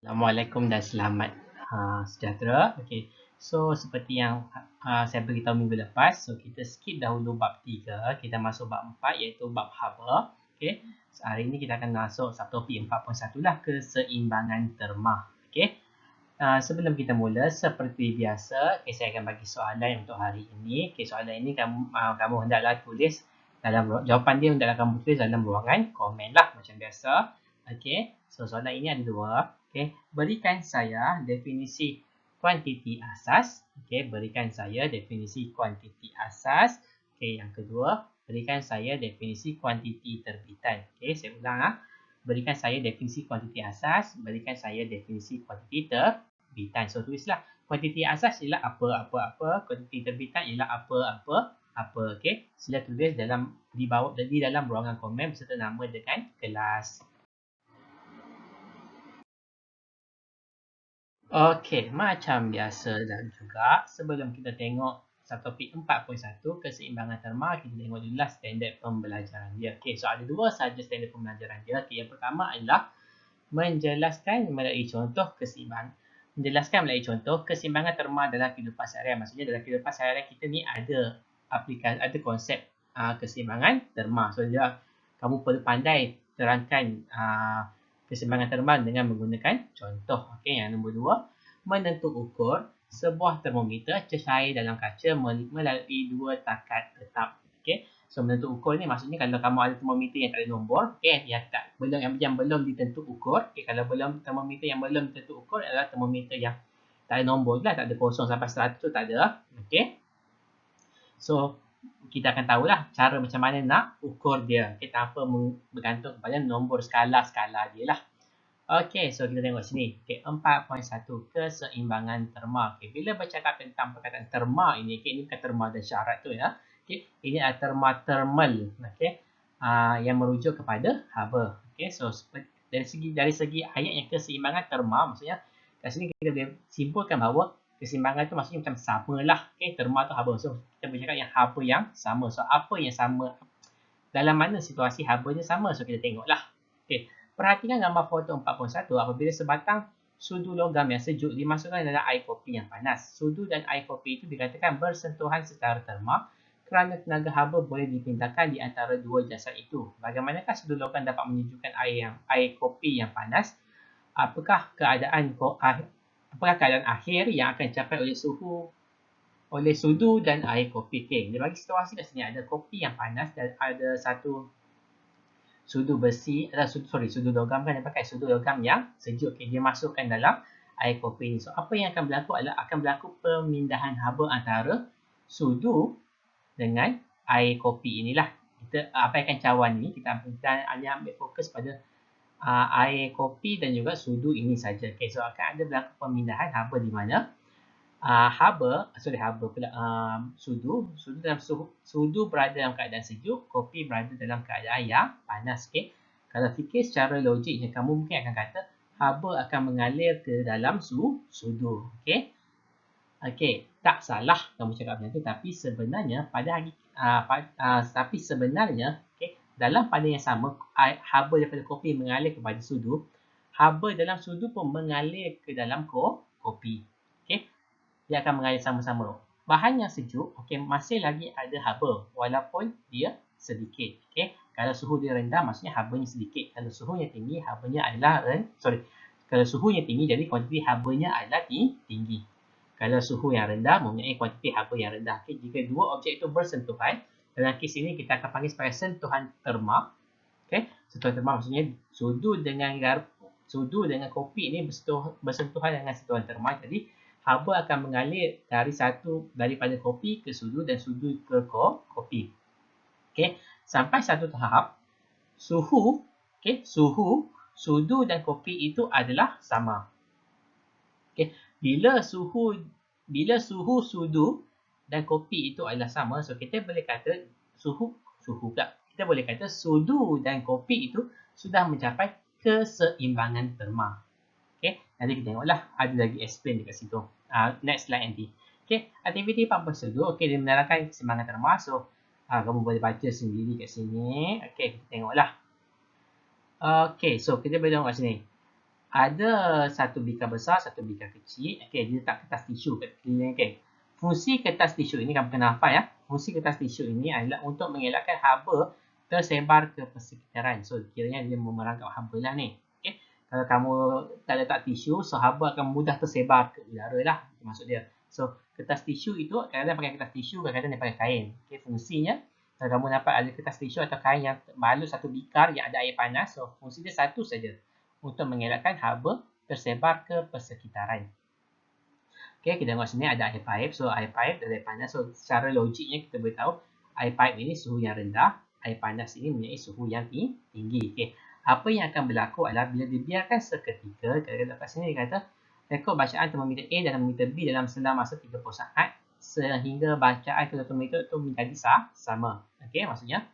Assalamualaikum dan selamat sejahtera. Okey. So seperti yang saya beritahu minggu lepas, so kita skip dahulu bab 3, kita masuk bab 4 iaitu bab haba. Okey. So, hari ini kita akan masuk subtopik 4.1 lah, keseimbangan terma. Okey. Sebelum kita mula, seperti biasa, okay, saya akan bagi soalan untuk hari ini. Okay, soalan ini kamu hendaklah tulis dalam jawapan dia hendaklah kamu tulis dalam ruangan komen lah macam biasa. Okey. So soalan ini ada dua. Okey, berikan saya definisi kuantiti asas. Okey, berikan saya definisi kuantiti asas. Okey, yang kedua, berikan saya definisi kuantiti terbitan. Okey, saya ulang Berikan saya definisi kuantiti asas, berikan saya definisi kuantiti terbitan. So tulislah kuantiti asas ialah apa-apa-apa, kuantiti terbitan ialah apa-apa-apa. Okey, sila tulis di dalam ruangan komen beserta nama dengan kelas. Okey, macam biasa dan juga sebelum kita tengok subtopik 4.1 keseimbangan terma, kita tengok dulu lah standard pembelajaran dia. Okey, so ada dua sahaja standard pembelajaran dia. Okey, yang pertama adalah menjelaskan melalui contoh keseimbangan. Menjelaskan melalui contoh keseimbangan terma dalam kehidupan seharian. Maksudnya dalam kehidupan seharian kita ni ada aplikasi, ada konsep keseimbangan terma. So dia kamu perlu pandai terangkan keseimbangan terma dengan menggunakan contoh. Okey, yang nombor dua, menentu ukur sebuah termometer cahaya dalam kaca melalui dua takat tetap. Okey, so menentu ukur ni maksudnya kalau kamu ada termometer yang tak ada nombor, okey, yang belum ditentu ukur. Okey, kalau termometer yang belum ditentu ukur adalah termometer yang tak ada nombor lah, tak ada 0 sampai 100 tu tak ada. Okey, so kita akan tahulah cara macam mana nak ukur dia. Okay, tanpa bergantung kepada nombor skala dia lah. Okey, so kita tengok sini. Okey, 4.1 keseimbangan terma. Okey, bila bercakap tentang perkataan terma ini, okey, ini bukan terma dan syarat tu ya. Okey, ini adalah terma thermal. Okey, yang merujuk kepada haba. Okey, so dari segi ayat yang keseimbangan terma, maksudnya kat sini kita boleh simpulkan bahawa keseimbangan tu maksudnya macam samalah. Okey, terma tu haba. So kita bercakap yang haba yang sama. So apa yang sama? Dalam mana situasi habanya sama? So kita tengoklah. Okey, perhatikan gambar foto 4.1. Apabila sebatang sudu logam yang sejuk dimasukkan dalam air kopi yang panas. Sudu dan air kopi itu dikatakan bersentuhan secara terma kerana tenaga haba boleh dipindahkan di antara dua jasad itu. Bagaimanakah sudu logam dapat menyejukkan air kopi yang panas? Apakah keadaan akhir yang akan dicapai oleh sudu dan air kopi? Okay, dia bagi situasi kat sini ada kopi yang panas dan ada satu sudu besi, sudu logam kan, dia pakai sudu logam yang sejuk. Okay, dia masukkan dalam air kopi ni. So apa yang akan berlaku adalah akan berlaku pemindahan haba antara sudu dengan air kopi inilah. Kita abaikan cawan ni, kita hanya ambil fokus pada air kopi dan juga sudu ini saja. Okay, so akan ada berlaku pemindahan haba di mana sudu berada dalam keadaan sejuk, kopi berada dalam keadaan yang panas. Okay, kalau fikir secara logiknya, kamu mungkin akan kata haba akan mengalir ke dalam sudu. Okay, tak salah kamu cakap macam tu, tapi sebenarnya dalam pada yang sama, haba daripada kopi mengalir kepada sudu, haba dalam sudu pun mengalir ke dalam kopi. Okay, dia akan mengalir sama-sama. Bahan yang sejuk, okey, masih lagi ada haba walaupun dia sedikit. Okey, kalau suhu dia rendah maksudnya habanya sedikit. Kalau suhunya tinggi, kalau suhunya tinggi jadi kuantiti habanya adalah tinggi. Kalau suhu yang rendah mempunyai kuantiti haba yang rendah. Okey, jika dua objek itu bersentuhan, dalam kes ini kita akan panggil sebagai sentuhan terma. Okey, sentuhan terma maksudnya sudu dengan kopi ini bersentuhan dengan sentuhan terma. Jadi haba akan mengalir daripada kopi ke sudu dan sudu ke kopi. Okey, sampai satu tahap suhu sudu dan kopi itu adalah sama. Okey, bila suhu sudu dan kopi itu adalah sama, so kita boleh kata kita boleh kata sudu dan kopi itu sudah mencapai keseimbangan terma. Okey, nanti kita tengoklah ada lagi explain dekat situ. Next slide nanti. Okey, aktiviti 4.1. Okey, dia menerangkan keseimbangan terma. So kamu boleh baca sendiri kat sini. Okey, kita tengoklah. Okey, so kita boleh tengok kat sini. ada satu bikar besar, satu bikar kecil. Okey, dia letak kertas tisu kat keliling. Okey. Fungsi kertas tisu ini kamu kena hafal ya. Fungsi kertas tisu ini adalah untuk mengelakkan haba tersebar ke persekitaran. So, kiranya dia memerangkap haba lah ni. Okey. Kalau kamu tak letak tisu, so haba akan mudah tersebar ke udara lah. Itu maksud dia. So, kertas tisu itu kadang-kadang pakai kertas tisu, kadang-kadang dia pakai kain. Okey, fungsinya kalau kamu dapat ada kertas tisu atau kain yang balut satu bikar yang ada air panas, so fungsi dia satu saja, untuk mengelakkan haba tersebar ke persekitaran. Okey, kita tengok sini ada air pipe. So, air pipe dan air panas. So, secara logiknya kita boleh tahu air pipe ini suhu yang rendah, air panas ini mempunyai suhu yang tinggi. Okey, apa yang akan berlaku adalah bila dibiarkan seketika, kat sini dia kata rekod bacaan termometer A dan termometer B dalam selang masa 30 saat sehingga bacaan kedua termometer itu menjadi sama. Okey, maksudnya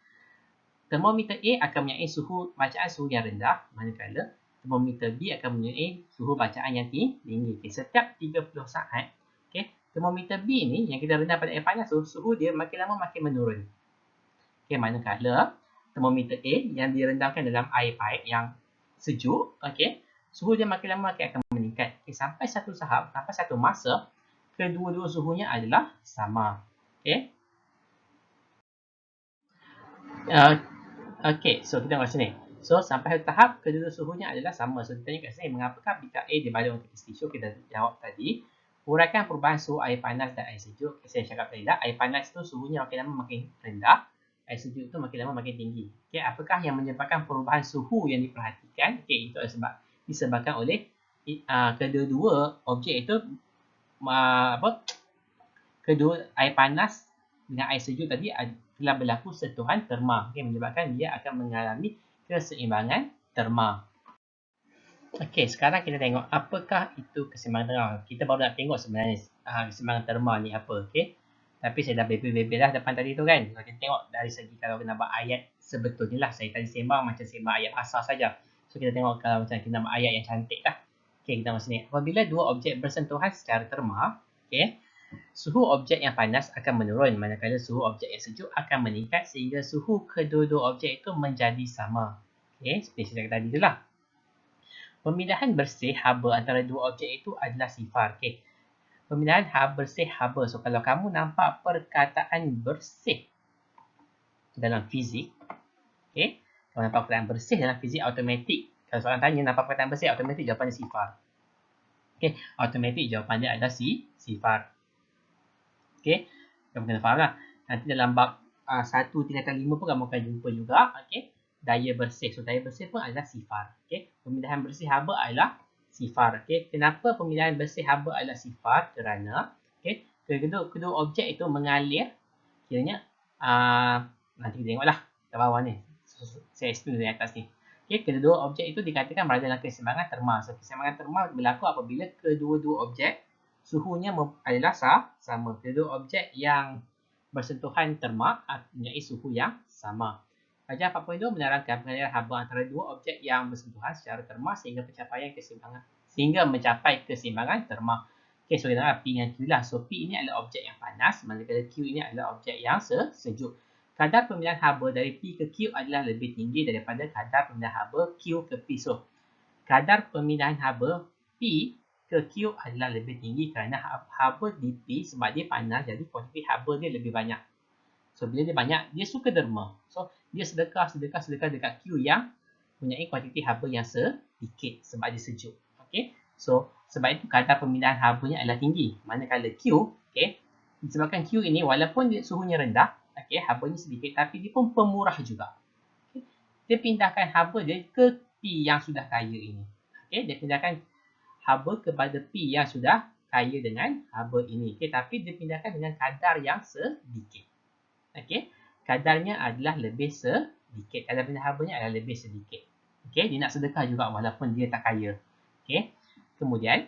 termometer A akan mempunyai suhu bacaan suhu yang rendah, manakala termometer B akan mempunyai suhu bacaan yang tinggi. Okay, setiap 30 saat, okay, termometer B ni yang kita rendah pada air panas tu, suhu dia makin lama makin menurun. Okay, manakala termometer A yang direndahkan dalam air pipe yang sejuk, okay, suhu dia makin lama makin akan meningkat. Okay, sampai satu masa, kedua-dua suhunya adalah sama. Okay. Okay, so kita tengok sini. So, sampai tahap kedua suhunya adalah sama. So, kita tanya kat sini, mengapakah bikar A dibalur untuk tisu? Kita jawab tadi. Uraikan perubahan suhu air panas dan air sejuk. Okay, saya cakap tadi dah, air panas tu suhunya makin lama makin rendah. Air sejuk tu makin lama makin tinggi. Okay, apakah yang menyebabkan perubahan suhu yang diperhatikan? Okay, itu disebabkan oleh kedua-dua objek itu, kedua air panas dengan air sejuk tadi telah berlaku sentuhan terma, okay, menyebabkan dia akan mengalami keseimbangan terma. Okey, sekarang kita tengok apakah itu keseimbangan terma. Kita baru nak tengok sebenarnya keseimbangan terma ni apa, okey. Tapi saya dah bebel-bebel lah depan tadi tu kan. Kalau kita tengok dari segi kalau kita nampak ayat sebetulnya lah, saya tadi sembang macam sembang ayat asal saja. So kita tengok kalau macam kita nampak ayat yang cantik lah. Okey, kita tengok sini. Apabila dua objek bersentuhan secara terma, okey, suhu objek yang panas akan menurun, manakala suhu objek yang sejuk akan meningkat sehingga suhu kedua-dua objek itu menjadi sama. Okey, seperti saya cakap tadi itulah. Pemindahan bersih haba antara dua objek itu adalah sifar. Okey. Pemindahan bersih haba. So, kalau kamu nampak perkataan bersih dalam fizik, okey, kalau nampak perkataan bersih dalam fizik, automatik. Kalau soalan tanya nampak perkataan bersih, automatik jawapannya sifar. Okey, automatik jawapan dia adalah sifar. Okey, kamu kena faham lah. Nanti dalam bab 1 tingkatan 5 pun kamu akan jumpa juga. Okey, daya bersih. So, daya bersih pun adalah sifar. Okey, pemindahan bersih haba adalah sifar. Okey, kenapa pemindahan bersih haba adalah sifar? Kerana, okey, kedua objek itu mengalir, kiranya, nanti kita tengoklah kat bawah ni. Saya explain dari atas ni. Okey, kedua objek itu dikatakan berada dalam keseimbangan terma. So, keseimbangan terma berlaku apabila kedua-dua objek suhunya adalah sama. Kedua objek yang bersentuhan terma mempunyai suhu yang sama. Pelajaran 4.2 menerangkan pengaliran haba antara dua objek yang bersentuhan secara terma sehingga mencapai keseimbangan terma. Okey, so kita P dengan Q lah. So, P ini adalah objek yang panas, manakala Q ini adalah objek yang sejuk. Kadar pemindahan haba dari P ke Q adalah lebih tinggi daripada kadar pemindahan haba Q ke P. So, kadar pemindahan haba P ke Q adalah lebih tinggi kerana haba di P sebab dia panas, jadi kuantiti haba dia lebih banyak. So, bila dia banyak, dia suka derma. So, dia sedekah dekat Q yang mempunyai kuantiti haba yang sedikit sebab dia sejuk. Okay. So, sebab itu kadar pemindahan habanya adalah tinggi. Manakala Q, okay, disebabkan Q ini walaupun dia suhunya rendah, okay, habanya sedikit, tapi dia pun pemurah juga. Okay. Dia pindahkan haba dia ke P yang sudah kaya ini. Okay, dia pindahkan haba kepada P yang sudah kaya dengan haba ini. Okay, tapi dia pindahkan dengan kadar yang sedikit. Okay, kadarnya adalah lebih sedikit. Kadar pemindahan habanya adalah lebih sedikit. Okay, dia nak sedekah juga walaupun dia tak kaya. Okay, kemudian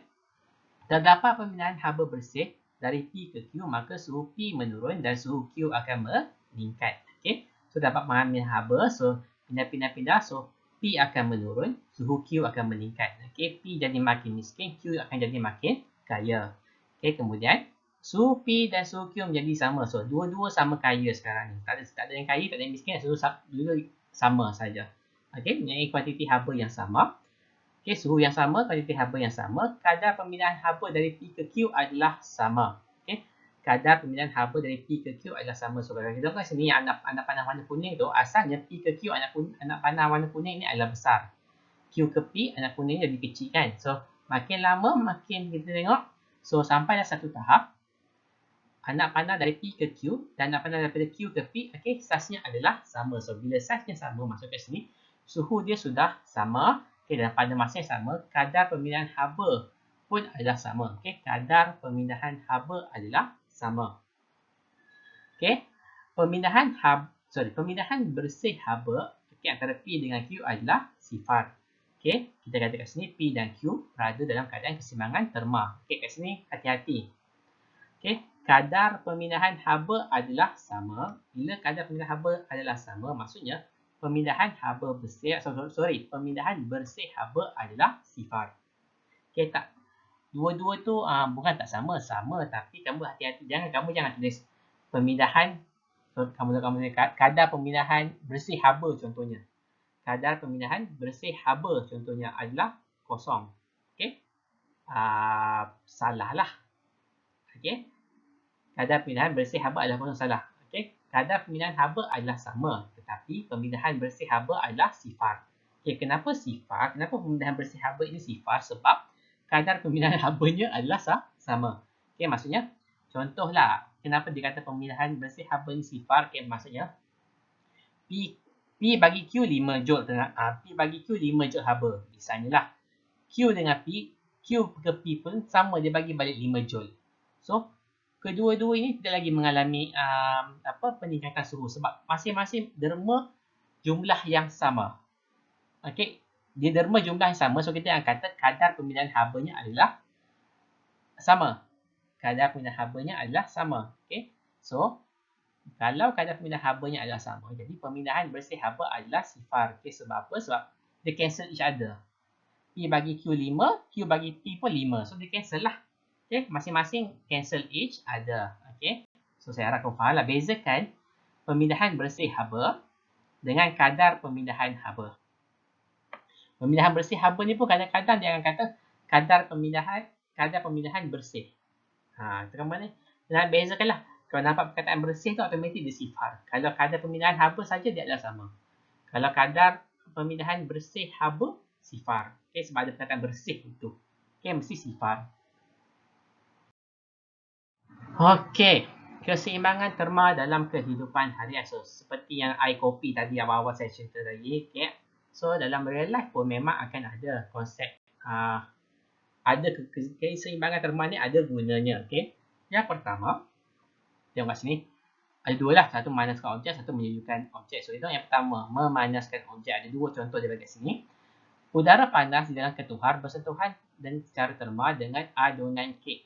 terdapat pemindahan haba bersih dari P ke Q, maka suhu P menurun dan suhu Q akan meningkat. Okay, so dapat mengambil haba, so pindah-pindah, so P akan menurun, suhu Q akan meningkat. Okay, P jadi makin miskin, Q akan jadi makin kaya. Okay, kemudian suhu P dan suhu Q menjadi sama. So, dua-dua sama kaya sekarang ni. Tak ada yang kaya, tak ada yang miskin, suhu dua sama saja. Okay, mempunyai kuantiti haba yang sama. Okey, suhu yang sama, kuantiti haba yang sama, kadar pemindahan haba dari P ke Q adalah sama. Okey, kadar pemindahan haba dari P ke Q adalah sama. So, kalau kita tengok sini anak panah warna kuning tu, asalnya P ke Q anak panah warna kuning ni adalah besar. Q ke P anak kuning lebih kecil kan. So, makin lama makin kita tengok. So, sampai dah satu tahap, anak panah dari P ke Q dan anak panah daripada Q ke P, okey, saiznya adalah sama. So, bila saiznya sama, masuk kat sini, suhu dia sudah sama. Okey, dan pada masa yang sama, kadar pemindahan haba pun adalah sama. Okey, kadar pemindahan haba adalah sama. Okey, pemindahan bersih haba, okey, antara P dengan Q adalah sifar. Okey, kita kata kat sini P dan Q berada dalam keadaan keseimbangan terma. Okey, kat sini hati-hati. Okey, kadar pemindahan haba adalah sama. Bila kadar pemindahan haba adalah sama, maksudnya pemindahan haba bersih, pemindahan bersih haba adalah sifar. Okey, tak, dua-dua tu bukan tak sama, tapi kamu hati-hati, kamu jangan tulis pemindahan, kamu kadar pemindahan bersih haba contohnya. Kadar pemindahan bersih haba contohnya adalah kosong. Okey, salah lah. Okey, kadar pemindahan bersih haba adalah kosong, salah. Okey, kadar pemindahan haba adalah sama, tetapi pemindahan bersih haba adalah sifar. Okey, kenapa sifar? Kenapa pemindahan bersih haba ini sifar? Sebab kadar pemindahan habanya adalah sama. Okey, maksudnya, contohlah, kenapa dikata pemindahan bersih haba ini sifar? Okey, maksudnya, P bagi Q 5 joule. P bagi Q 5 joule haba. Misalnya lah, Q dengan P, Q ke P pun sama, dia bagi balik 5 joule. So, kedua-dua ini tidak lagi mengalami peningkatan suhu sebab masing-masing derma jumlah yang sama. Okey, dia derma jumlah yang sama, so kita akan kata kadar pemindahan habanya adalah sama. Kadar pemindahan habanya adalah sama. Okey, so kalau kadar pemindahan habanya adalah sama, jadi pemindahan bersih haba adalah sifar. Okey, sebab apa? Sebab dia cancel each other. P bagi Q 5, Q bagi P pun 5. So, dia cancel lah. Okey, masing-masing cancel each other. Okey, so saya harap kau faham lah. Bezakan pemindahan bersih haba dengan kadar pemindahan haba. Pemindahan bersih haba ni pun kadang-kadang dia akan kata kadar pemindahan bersih. Itu kan mana? Dan bezakanlah. Kalau nampak perkataan bersih tu automatik dia sifar. Kalau kadar pemindahan haba saja dia adalah sama. Kalau kadar pemindahan bersih haba, sifar. Okey, sebab ada perkataan bersih itu. Okey, mesti sifar. Okey, keseimbangan terma dalam kehidupan harian. So, seperti yang air kopi tadi awal-awal saya cerita tadi. Okay. So, dalam real life pun memang akan ada konsep, ada keseimbangan terma ni ada gunanya. Okay. Yang pertama, tengok kat sini. Ada dua lah. Satu memanaskan objek, satu menyejukkan objek. So, itu yang pertama, memanaskan objek. Ada dua contoh dia bagi kat sini. Udara panas di dalam ketuhar bersentuhan dan secara terma dengan adunan kek.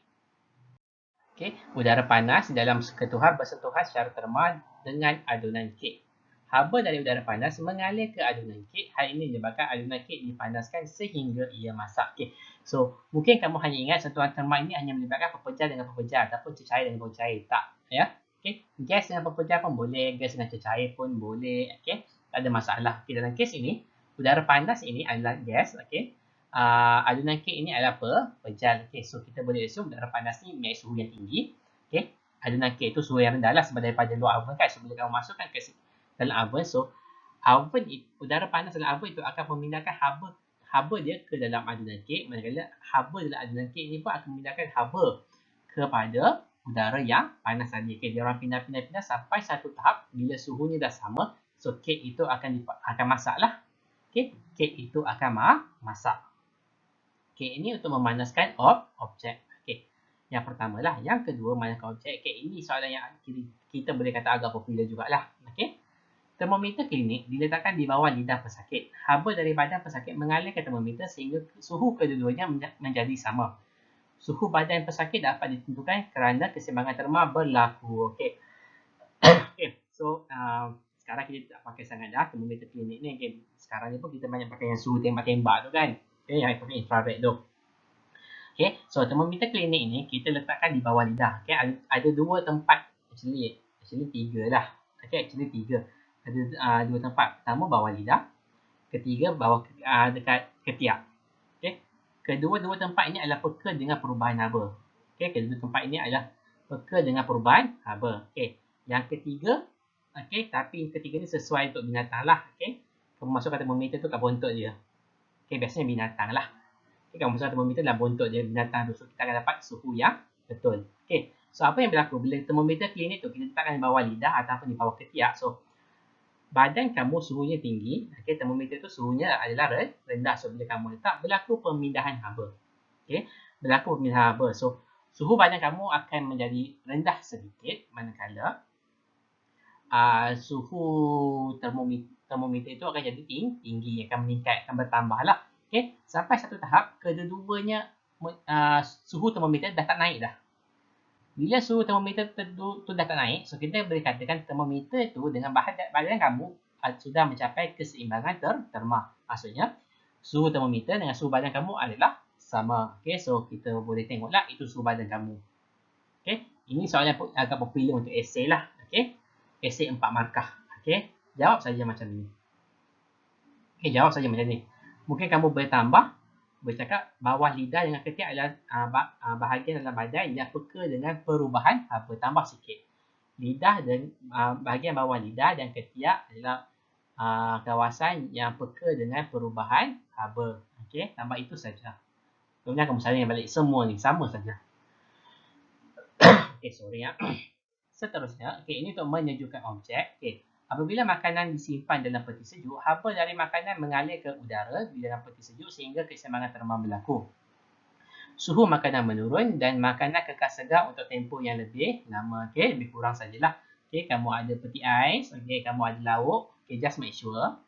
Okay. Udara panas dalam ketuhar bersentuhan secara terma dengan adunan kek. Haba dari udara panas mengalir ke adunan kek. Hal ini menyebabkan adunan kek dipanaskan sehingga ia masak. Okay. So, mungkin kamu hanya ingat sentuhan terma ini hanya melibatkan pepejar dengan pepejar ataupun cecair dengan cecair. Tak. Ya. Okay. Gas dengan pepejar pun boleh. Gas dengan cecair pun boleh. Okay. Tak ada masalah. Okay. Dalam kes ini, udara panas ini adalah gas. Okay. Adunan kek ini adalah apa? Pejal. Okay, so kita boleh assume udara panas ni mempunyai suhu yang tinggi. Okay, adunan kek itu suhu yang rendah lah sebab daripada luar oven kan. So bila kamu masukkan ke dalam oven, so oven udara panas dalam oven itu akan memindahkan haba dia ke dalam adunan kek. Manakala haba dalam adunan kek ini pun akan memindahkan haba kepada udara yang panas tadi. Okay, dia orang pindah sampai satu tahap bila suhunya dah sama. So kek itu akan masak lah. Okay, kek itu akan masak. Okay, ini untuk memanaskan objek. Okay, yang pertama lah. Yang kedua, memanaskan objek. Okay, ini soalan yang kita boleh kata agak popular jugalah. Okay, termometer klinik diletakkan di bawah lidah pesakit. Haba dari badan pesakit mengalir ke termometer sehingga suhu kedua-duanya menjadi sama. Suhu badan pesakit dapat ditentukan kerana keseimbangan terma berlaku. Okay. Okay, so sekarang kita tak pakai sangat dah termometer klinik ni. Okay. Sekarang ni pun kita banyak pakai yang suhu tembak-tembak tu kan. Okay, yang pakai infrared tu. Okay, so termometer klinik ni kita letakkan di bawah lidah. Okay, ada dua tempat. Actually tiga lah. Okay, actually tiga. Ada dua tempat. Pertama bawah lidah. Ketiga bawah dekat ketiak. kedua-dua tempat ini adalah peka dengan perubahan haba. Okey, kedua tempat ini adalah peka dengan perubahan haba. Okey, yang ketiga, okey, tapi yang ketiga ni sesuai untuk binatang lah. Okey, kamu masukkan termometer tu kat bontot dia. Okey, biasanya binatang lah. Okey, kamu masukkan termometer dalam bontot dia binatang tu, so kita akan dapat suhu yang betul. Okey, so apa yang berlaku bila termometer klinik tu kita letakkan di bawah lidah ataupun di bawah ketiak, so badan kamu suhunya tinggi, okay, termometer tu suhunya adalah rendah. So bila kamu letak, berlaku pemindahan haba. Okay, berlaku pemindahan haba. So suhu badan kamu akan menjadi rendah sedikit, manakala suhu termometer itu akan jadi tinggi, akan meningkat, akan bertambah lah. Okay, sampai satu tahap kedua-duanya suhu termometer dah tak naik dah. Bila suhu termometer tu dah tak naik, so kita boleh katakan termometer tu dengan badan kamu sudah mencapai keseimbangan terma. Maksudnya, suhu termometer dengan suhu badan kamu adalah sama. Okay, so kita boleh tengoklah itu suhu badan kamu. Okay, ini soalan agak popular untuk esei lah. Okay, esei 4 markah. Okay, jawab saja macam ni. Okay, jawab saja macam ni. Mungkin kamu boleh tambah, bercakap bawah lidah dengan ketiak adalah bahagian dalam badan yang peka dengan perubahan haba. Tambah sikit. Lidah dan bahagian bawah lidah dan ketiak adalah kawasan yang peka dengan perubahan haba. Okey, tambah itu saja. Kemudian kamu salin balik semua ni sama saja. Okey, sorry ya. Seterusnya, okey, ini untuk menyejukkan objek. Okey. Apabila makanan disimpan dalam peti sejuk, haba dari makanan mengalir ke udara di dalam peti sejuk sehingga keseimbangan terma berlaku. Suhu makanan menurun dan makanan kekal segar untuk tempoh yang lebih lama. Okay, lebih kurang sajalah. Okay, kamu ada peti ais. Okay, kamu ada lauk. Okay, just make sure.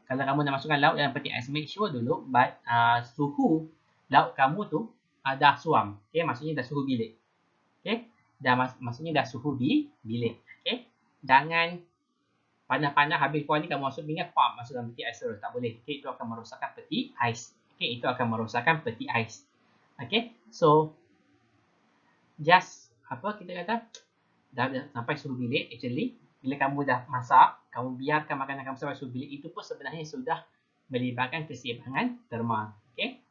Kalau kamu nak masukkan lauk dalam peti ais, make sure dulu suhu lauk kamu tu dah suam. Okay, maksudnya dah suhu bilik. Okay, maksudnya dah suhu di bilik. Okay. Jangan panas-panas habis kuah ni kamu masuk minyak, masuk dalam peti ais terus. Tak boleh. Okay, itu akan merosakkan peti ais. Okay, itu akan merosakkan peti ais. Okay, so just apa kita kata dah sampai suhu bilik. Actually, bila kamu dah masak, kamu biarkan makanan kamu sampai suhu bilik, itu pun sebenarnya sudah melibatkan keseimbangan terma. Okay,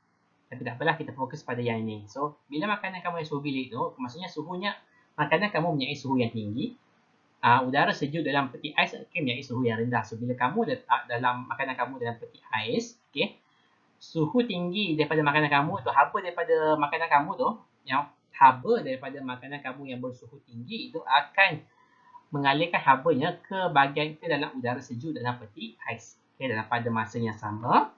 tapi tak apalah, kita fokus pada yang ini. So, bila makanan kamu yang suhu bilik tu, maksudnya suhunya makanan kamu mempunyai suhu yang tinggi. Udara sejuk dalam peti ais mempunyai suhu yang rendah. So, bila kamu letak dalam makanan kamu dalam peti ais, okay, suhu tinggi daripada makanan kamu tu, haba daripada makanan kamu tu, yang bersuhu tinggi itu akan mengalirkan habanya ke dalam udara sejuk dalam peti ais. Okay, pada masa yang sama,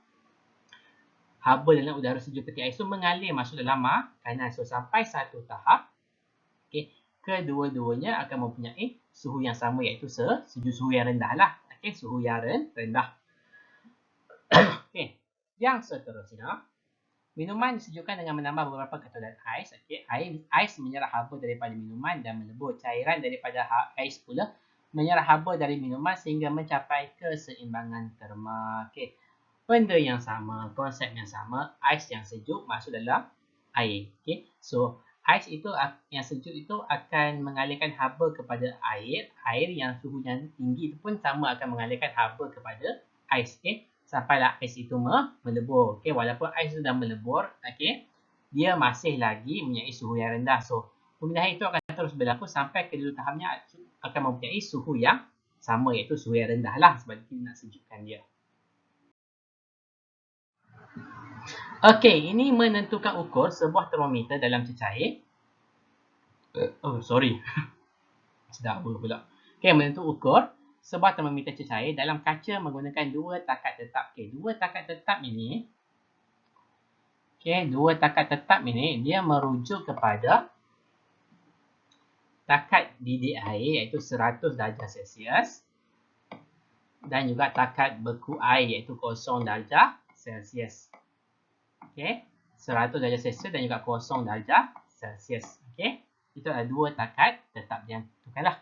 haba dalam udara sejuk peti ais itu mengalir masuk dalam makanan. So, sampai satu tahap, okay, kedua-duanya akan mempunyai suhu yang sama, iaitu suhu yang rendah lah. Okay, suhu yang rendah. Okay, yang seterusnya, minuman disejukkan dengan menambah beberapa ketebalan ais. Okay, ais menyerap haba daripada minuman dan melebur. Cairan daripada ais pula menyerap haba dari minuman sehingga mencapai keseimbangan terma. Okay, benda yang sama, konsep yang sama, ais yang sejuk masuk dalam air. Okay, so ais itu yang sejuk itu akan mengalirkan haba kepada air. Air yang suhunya tinggi itu pun sama akan mengalirkan haba kepada ais. Okay, sampailah ais itu melebur. Okay, walaupun ais sudah melebur, okay, dia masih lagi mempunyai suhu yang rendah. So, pemindahan itu akan terus berlaku sampai kedua tahapnya akan mempunyai suhu yang sama, iaitu suhu yang rendah lah, sebab kita nak sejukkan dia. Okey, ini menentukan ukur sebuah termometer dalam cecair. Sedap pula. Okey, menentukan ukur sebuah termometer cecair dalam kaca menggunakan dua takat tetap. Okey, dua takat tetap ini dia merujuk kepada takat didih air, iaitu 100 darjah Celsius, dan juga takat beku air, iaitu 0 darjah Celsius. Okey, 100 darjah Celsius dan juga 0 darjah Celsius. Okey, itu adalah dua takat tetap yang tentukanlah.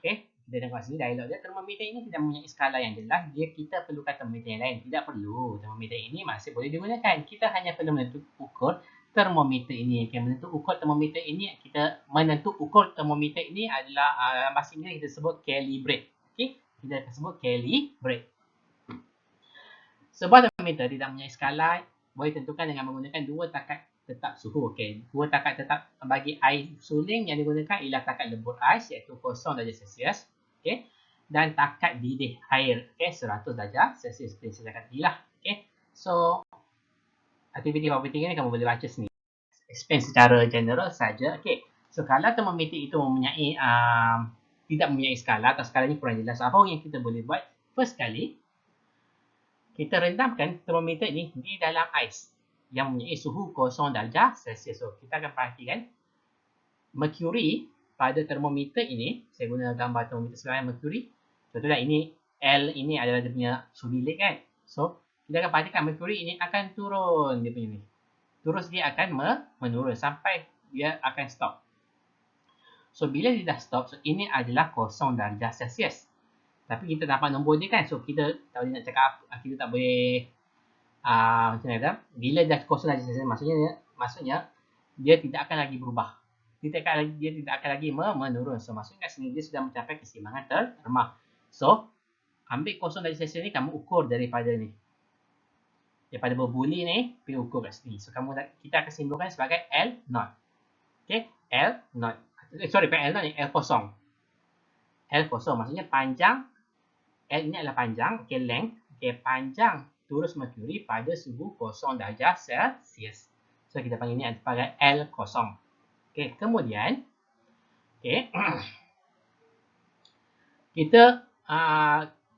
Okey, kita tengok sini dialog dia. Termometer ini tidak mempunyai skala yang jelas. Kita perlukan termometer yang lain. Tidak perlu. Termometer ini masih boleh digunakan. Kita hanya perlu menentukan ukur termometer ini. Okay, menentukan ukur termometer ini adalah bahasa Inggeris kita sebut calibrate. Okey, kita akan sebut calibrate. Sebuah termometer tidak mempunyai skala boleh tentukan dengan menggunakan dua takat tetap suhu. Okey, dua takat tetap bagi air suling yang digunakan ialah takat lebur ais iaitu 0 darjah Celsius. Okey. Dan takat didih air, okey, 100 darjah Celsius. Seperti saya cakap tadi lah. Okey. So, aktiviti property ni kamu boleh baca sendiri. Explain secara general saja. Okey. So, kalau termometer itu mempunyai tidak mempunyai skala atau skala ni kurang jelas, apa yang kita boleh buat? First kali, kita rendamkan termometer ni di dalam ais yang mempunyai suhu 0 darjah Celsius. So, kita akan perhatikan mercury pada termometer ini. Saya guna gambar termometer sekarang mercury. Contohnya ini L ini adalah dia punya suhu bilik kan. So, kita akan perhatikan mercury ini akan turun dia punya ni. Terus dia akan menurun sampai dia akan stop. So, bila dia dah stop, so ini adalah 0 darjah Celsius. Tapi kita dapat nombor dia kan. So, kita tak boleh nak cakap apa. Kita tak boleh macam mana kata. Bila dah 0 darjah Celsius, maksudnya dia tidak akan lagi berubah. Dia tidak akan lagi menurun. So, maksudnya kat sini dia sudah mencapai keseimbangan terlemah. So, ambil 0 darjah Celsius ni, kamu ukur daripada ni. Daripada berbuli ni, pergi ukur kat sini. So, kita akan simbolkan sebagai L0. Okay, L0. Sorry, bukan L0 ni, L0. L0 maksudnya panjang. L ini adalah panjang, okay, length. Okay, panjang turus mercury pada suhu 0 darjah Celsius. So, kita panggil ini sebagai L0. Okay, kemudian, okay, kita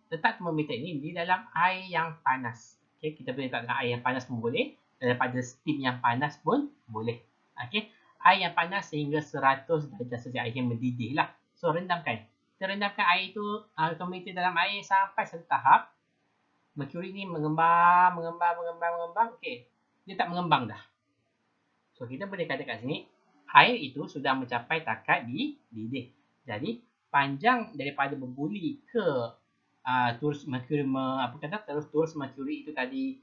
letak termometer ini di dalam air yang panas. Okay, kita boleh letak dalam air yang panas pun boleh. Daripada steam yang panas pun boleh. Okay, air yang panas sehingga 100 darjah Celsius, air yang mendidih lah. So, rendamkan. Kita rendamkan air itu, termometer dalam air sampai satu tahap. Mercury ni mengembang. Okey, dia tak mengembang dah. So, kita boleh kata kat sini, air itu sudah mencapai takat didih. Jadi, panjang daripada berbuli ke turus mercury, turus mercury itu tadi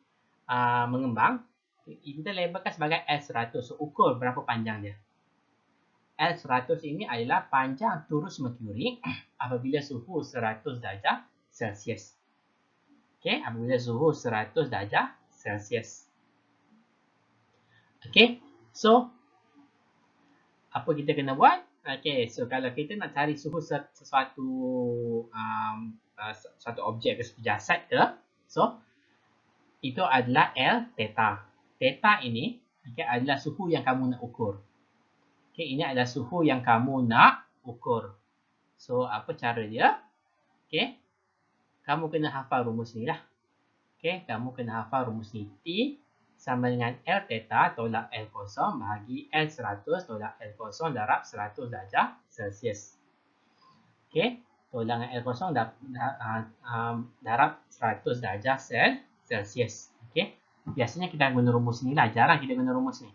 mengembang, kita labelkan sebagai L100. So, ukur berapa panjang dia. L100 ini adalah panjang turus mercury apabila suhu 100 darjah Celsius. Okey, apabila suhu 100 darjah Celsius. Okey, so apa kita kena buat? Okey, so kalau kita nak cari suhu sesuatu satu objek ke satu jasad ke, so itu adalah L theta. Theta ini adalah suhu yang kamu nak ukur. Okay, ini adalah suhu yang kamu nak ukur. So, apa cara dia? Okay, kamu kena hafal rumus ni lah. Okay, kamu kena hafal rumus ni. T sama dengan L theta tolak L0 bahagi L100 tolak L0 darab 100 darjah Celsius. Okay, tolak dengan L0 darab 100 darjah Celsius. Okay, biasanya kita guna rumus ni lah. Jarang kita guna rumus ni.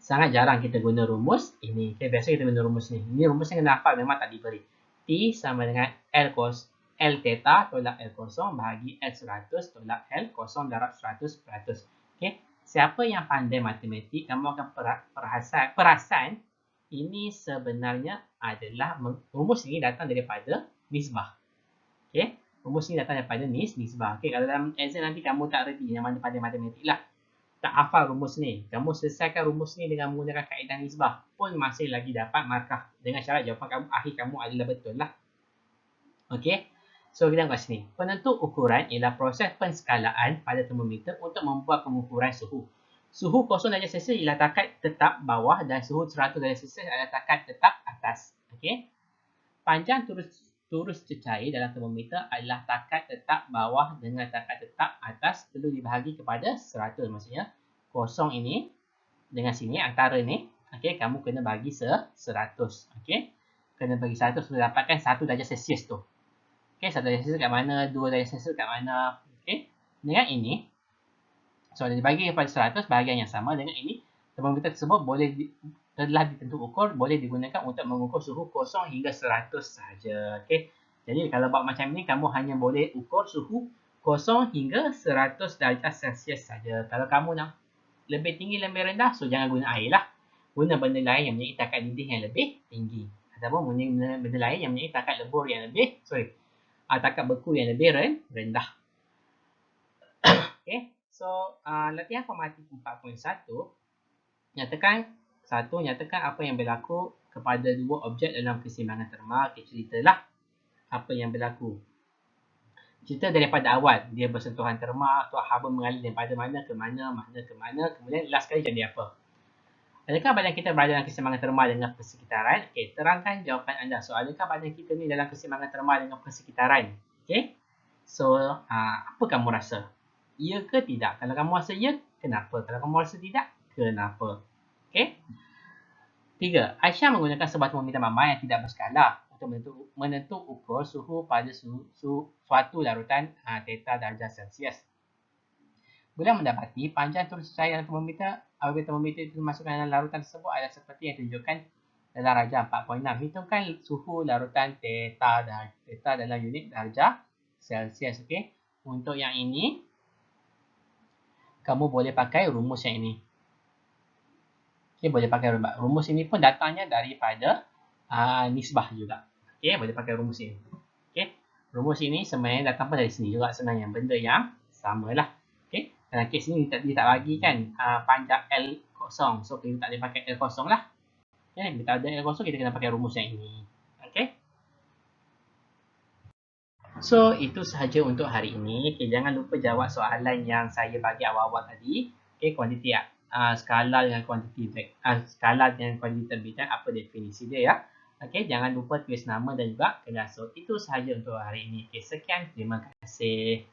Sangat jarang kita guna rumus ini. Okay, biasa kita guna rumus ni. Ini rumusnya kena hafal, memang tak diberi. T sama dengan L theta tolak L0 bahagi L100 tolak L0 darab 100%. Okay, siapa yang pandai matematik, kamu akan perasan ini sebenarnya adalah rumus ini datang daripada nisbah. Okay, rumus ini datang daripada nisbah. Okay, kalau dalam exam nanti kamu tak reti yang mana pandai matematik lah, tak hafal rumus ni, kamu selesaikan rumus ni dengan menggunakan kaedah nisbah pun masih lagi dapat markah dengan syarat jawapan kamu adalah betul lah. Okey, so kita tengok kat sini. Penentu ukuran ialah proses penskalaan pada termometer untuk membuat pengukuran suhu. Suhu 0 darjah Celsius ialah takat tetap bawah dan suhu 100 darjah Celsius adalah takat tetap atas. Okey, panjang turus cecair dalam termometer adalah takat tetap bawah dengan takat tetap atas perlu dibahagi kepada 100. Maksudnya, 0 ini dengan sini, antara ni, okay, kamu kena bagi 100. Okay, kena bagi 100 untuk dapatkan 1 darjah Celsius tu. Okay, 1 darjah Celsius kat mana, 2 darjah Celsius kat mana. Okay, dengan ini, so dibagi kepada 100, bahagian yang sama dengan ini, termometer tersebut telah ditentu ukur, boleh digunakan untuk mengukur suhu 0 hingga 100 saja. Okey. Jadi kalau buat macam ni, kamu hanya boleh ukur suhu 0 hingga 100 darjah Celsius saja. Kalau kamu nak lebih tinggi, lebih rendah, so jangan guna air lah. Guna benda lain yang mempunyai takat didih yang lebih tinggi. Ataupun guna benda lain yang mempunyai takat lebur yang lebih, takat beku yang lebih rendah. Okay. So, latihan formatif 4.1 nyatakan apa yang berlaku kepada dua objek dalam keseimbangan terma. Okay, ceritalah apa yang berlaku. Cerita daripada awal, dia bersentuhan terma atau haba mengalir daripada mana ke mana, kemudian last kali jadi apa. Adakah badan kita berada dalam keseimbangan terma dengan persekitaran? Okay, terangkan jawapan anda. So, adakah badan kita ni dalam keseimbangan terma dengan persekitaran? Okay. So, apa kamu rasa? Ya ke tidak? Kalau kamu rasa ya, kenapa? Kalau kamu rasa tidak, kenapa? Okay. 3. Aisyah menggunakan sebuah termometer mama yang tidak berskala untuk menentuk ukur suhu pada suatu larutan theta darjah Celsius. Boleh mendapati panjang terus cahaya dalam termometer apabila termometer itu dimasukkan dalam larutan tersebut adalah seperti yang ditunjukkan dalam rajah 4.6. Hitungkan suhu larutan theta dalam unit darjah Celsius. Okay. Untuk yang ini, kamu boleh pakai rumus yang ini. Okay, boleh pakai rumus ini pun datangnya daripada nisbah juga. Okay, boleh pakai rumus ini. Okay, rumus ini sebenarnya datang pun dari sini juga sebenarnya, benda yang sama lah. Okay, dalam kes ini dia tak bagi kan panjang L kosong, so kita tak boleh pakai L kosong lah. Okay, bila tak ada L kosong, kita kena pakai rumus yang ini. Okay. So, itu sahaja untuk hari ini. Okay, jangan lupa jawab soalan yang saya bagi awal-awal tadi. Okay, kuantiti skala dengan kuantiti skala dengan kuantiti terbitan, apa definisi dia ya. Okay, jangan lupa tulis nama dan juga kelas. So, itu sahaja untuk hari ini. Okay, sekian. Terima kasih.